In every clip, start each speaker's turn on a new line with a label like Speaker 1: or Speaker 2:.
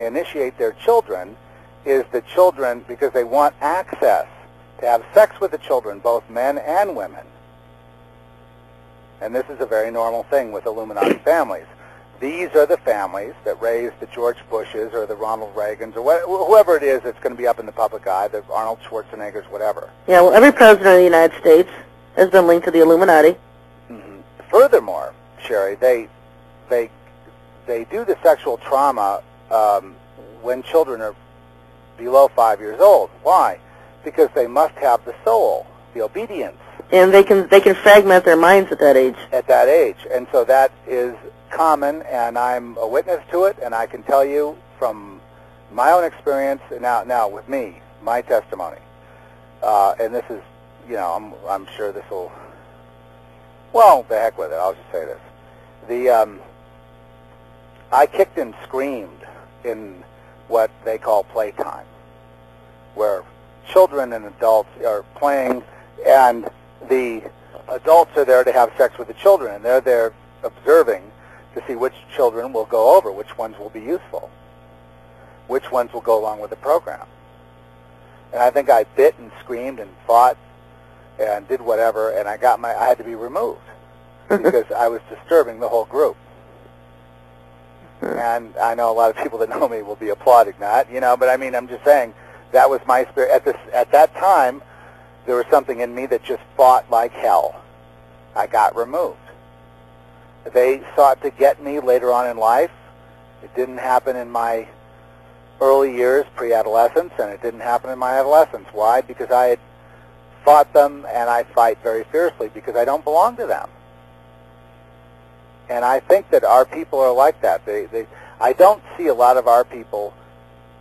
Speaker 1: initiate their children is the children, because they want access to have sex with the children, both men and women. And this is a very normal thing with Illuminati families. These are the families that raised the George Bushes or the Ronald Reagans or whoever it is that's going to be up in the public eye, the Arnold Schwarzeneggers, whatever.
Speaker 2: Yeah, well, every president of the United States has been linked to the Illuminati.
Speaker 1: Mm-hmm. Furthermore, Sherry, they do the sexual trauma when children are below 5 years old. Why? Because they must have the soul, the obedience.
Speaker 2: And they can fragment their minds at that age.
Speaker 1: At that age. And so that is common, and I'm a witness to it, and I can tell you from my own experience, now with me, my testimony, and this is, you know, I'm sure this will, well, the heck with it, I'll just say this. I kicked and screamed in what they call playtime, where children and adults are playing, and the adults are there to have sex with the children, and they're there observing to see which children will go over, which ones will be useful, which ones will go along with the program. And I think I bit and screamed and fought and did whatever, and I had to be removed because I was disturbing the whole group. And I know a lot of people that know me will be applauding that, you know, but I mean, I'm just saying that was my spirit. At that time, there was something in me that just fought like hell. I got removed. They sought to get me later on in life. It didn't happen in my early years, pre-adolescence, and it didn't happen in my adolescence. Why? Because I had fought them, and I fight very fiercely because I don't belong to them. And I think that our people are like that. I don't see a lot of our people,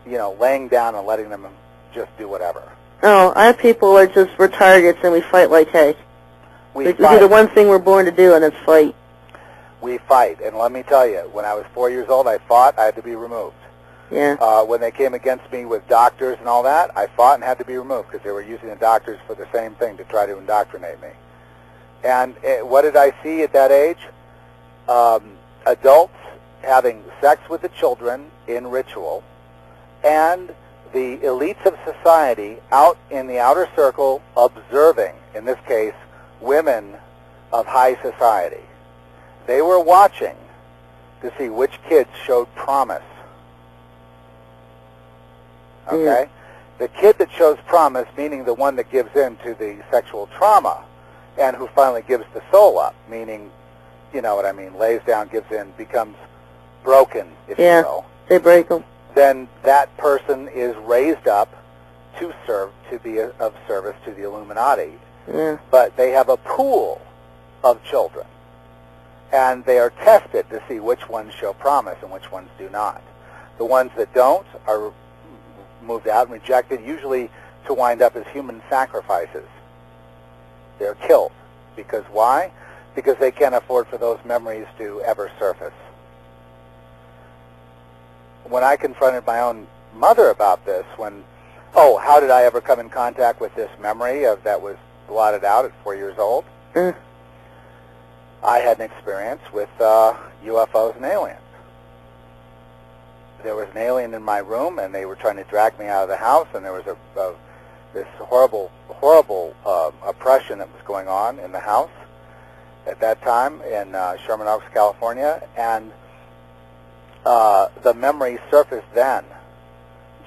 Speaker 1: you know, laying down and letting them just do whatever.
Speaker 2: Oh, our people are just, we're targets, and we fight like hay. We do the one thing we're born to do, and it's fight.
Speaker 1: We fight, and let me tell you, when I was 4 years old, I fought. I had to be removed.
Speaker 2: Yeah.
Speaker 1: When they came against me with doctors and all that, I fought and had to be removed because they were using the doctors for the same thing, to try to indoctrinate me. And what did I see at that age? Adults having sex with the children in ritual, and the elites of society out in the outer circle observing, in this case, women of high society. They were watching to see which kids showed promise. Okay? The kid that shows promise, meaning the one that gives in to the sexual trauma, and who finally gives the soul up, meaning, you know what I mean, lays down, gives in, becomes broken, if you will.
Speaker 2: They break them.
Speaker 1: Then that person is raised up to serve, to be of service to the Illuminati.
Speaker 2: Yeah.
Speaker 1: But they have a pool of children, and they are tested to see which ones show promise and which ones do not. The ones that don't are moved out and rejected, usually to wind up as human sacrifices. They're killed. Because why? Because they can't afford for those memories to ever surface. When I confronted my own mother about this, how did I ever come in contact with this memory that was blotted out at 4 years old? I had an experience with UFOs and aliens. There was an alien in my room, and they were trying to drag me out of the house, and there was this horrible oppression that was going on in the house at that time in Sherman Oaks, California, and the memory surfaced then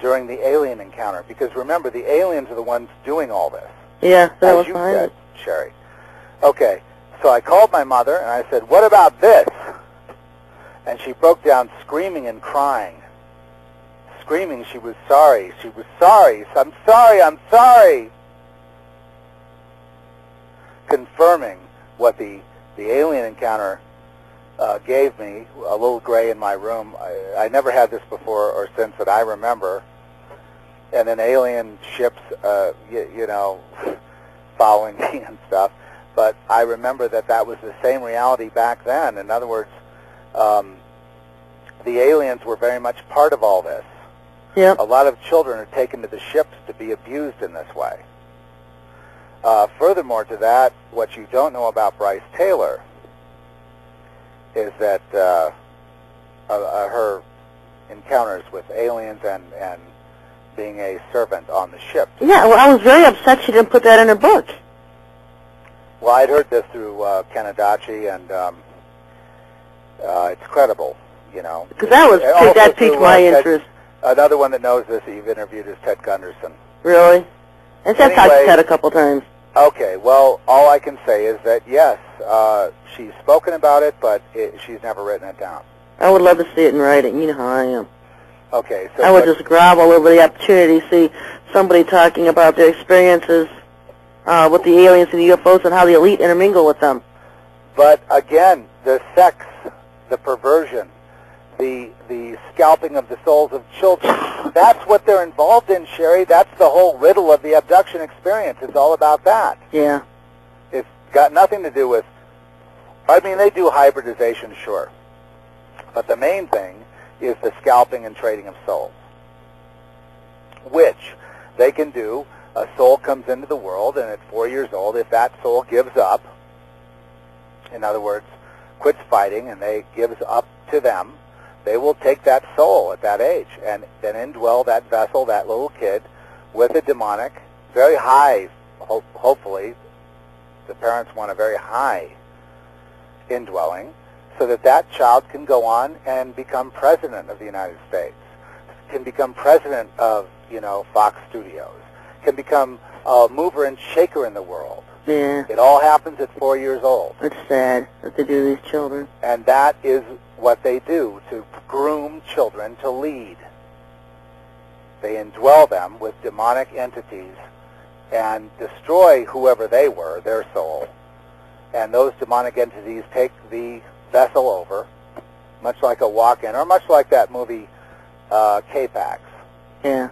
Speaker 1: during the alien encounter, because remember, the aliens are the ones doing all this.
Speaker 2: Yeah, that
Speaker 1: as
Speaker 2: was
Speaker 1: you
Speaker 2: behind
Speaker 1: said,
Speaker 2: it.
Speaker 1: Sherry. Okay, so I called my mother, and I said, "What about this?" And she broke down screaming and crying. Screaming she was sorry. She was sorry. I'm sorry. I'm sorry. Confirming what the alien encounter gave me, a little gray in my room. I never had this before or since that I remember. And then alien ships, you know, following me and stuff. But I remember that was the same reality back then. In other words, the aliens were very much part of all this.
Speaker 2: Yep.
Speaker 1: A lot of children are taken to the ships to be abused in this way. Furthermore to that, what you don't know about Bryce Taylor is that her encounters with aliens and being a servant on the ship.
Speaker 2: Yeah, well, I was very upset she didn't put that in her book.
Speaker 1: Well, I'd heard this through Kanadachi, and it's credible, you know.
Speaker 2: Because that piqued my interest.
Speaker 1: Another one that knows this that you've interviewed is Ted Gunderson.
Speaker 2: Really? And I've talked to Ted a couple times.
Speaker 1: Okay, well, all I can say is that, yes, she's spoken about it, but she's never written it down.
Speaker 2: I would love to see it in writing. You know how I am.
Speaker 1: Okay, so...
Speaker 2: I would just grovel over the opportunity to see somebody talking about their experiences with the aliens and the UFOs and how the elite intermingle with them.
Speaker 1: But, again, the sex, the perversion, the scalping of the souls of children, that's what they're involved in, Sherry. That's the whole riddle of the abduction experience. It's all about that.
Speaker 2: Yeah.
Speaker 1: It's got nothing to do with... I mean, they do hybridization, sure. But the main thing is the scalping and trading of souls, which they can do. A soul comes into the world, and at 4 years old, if that soul gives up, in other words, quits fighting, and they gives up to them, they will take that soul at that age and then indwell that vessel, that little kid, with a demonic, very high, hopefully, the parents want a very high indwelling, so that that child can go on and become president of the United States, can become president of, you know, Fox Studios, can become a mover and shaker in the world.
Speaker 2: Yeah.
Speaker 1: It all happens at 4 years old.
Speaker 2: It's sad that they do these children.
Speaker 1: And that is what they do, to groom children to lead. They indwell them with demonic entities and destroy whoever they were, their soul. And those demonic entities take the vessel over, much like a walk-in, or much like that movie K-Pax.
Speaker 2: Yeah.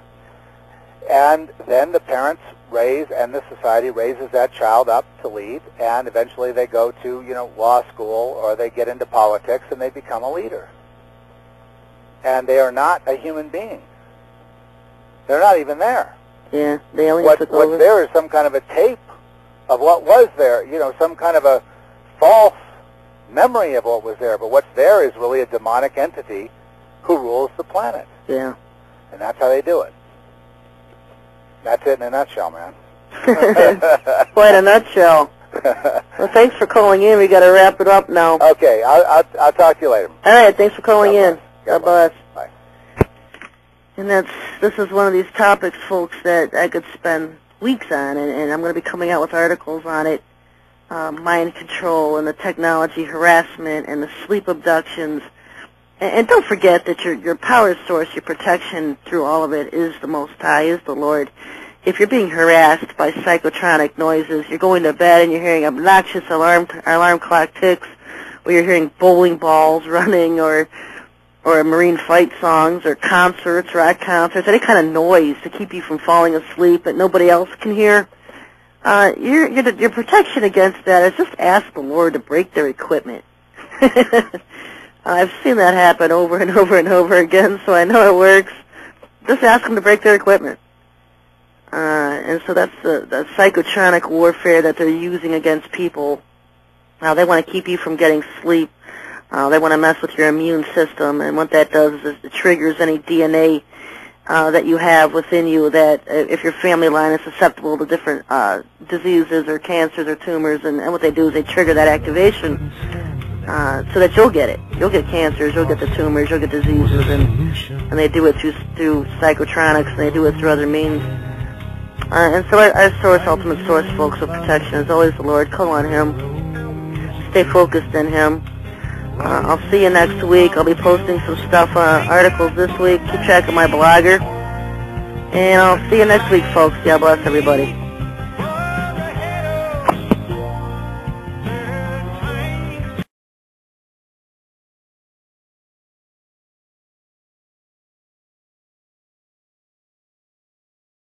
Speaker 1: And then the parents raise, and the society raises that child up to lead, and eventually they go to, you know, law school, or they get into politics, and they become a leader. And they are not a human being. They're not even there.
Speaker 2: Yeah, the aliens took over.
Speaker 1: What's there is some kind of a tape of what was there, you know, some kind of a false memory of what was there, but what's there is really a demonic entity who rules the planet.
Speaker 2: Yeah.
Speaker 1: And that's how they do it. That's it in a nutshell, man.
Speaker 2: Quite a nutshell. Well, thanks for calling in. We got to wrap it up now.
Speaker 1: Okay, I'll talk to you later.
Speaker 2: All right, thanks for calling in. God bless.
Speaker 1: Bye.
Speaker 2: And this is one of these topics, folks, that I could spend weeks on, and I'm going to be coming out with articles on it. Mind control and the technology harassment and the sleep abductions. And don't forget that your power source, your protection through all of it is the Most High, is the Lord. If you're being harassed by psychotronic noises, you're going to bed and you're hearing obnoxious alarm clock ticks, or you're hearing bowling balls running, or marine fight songs, or concerts, rock concerts, any kind of noise to keep you from falling asleep that nobody else can hear. Your protection against that is just ask the Lord to break their equipment. I've seen that happen over and over and over again, so I know it works. Just ask them to break their equipment. And so that's the psychotronic warfare that they're using against people. They want to keep you from getting sleep. They want to mess with your immune system, and what that does is it triggers any DNA that you have within you that if your family line is susceptible to different diseases or cancers or tumors, and what they do is they trigger that activation so that you'll get it. You'll get cancers, you'll get the tumors, you'll get diseases, and they do it through psychotronics, and they do it through other means. And so our source, ultimate source, folks, of protection is always the Lord. Call on Him. Stay focused in Him. I'll see you next week. I'll be posting some stuff, articles this week. Keep track of my blogger. And I'll see you next week, folks. God bless everybody.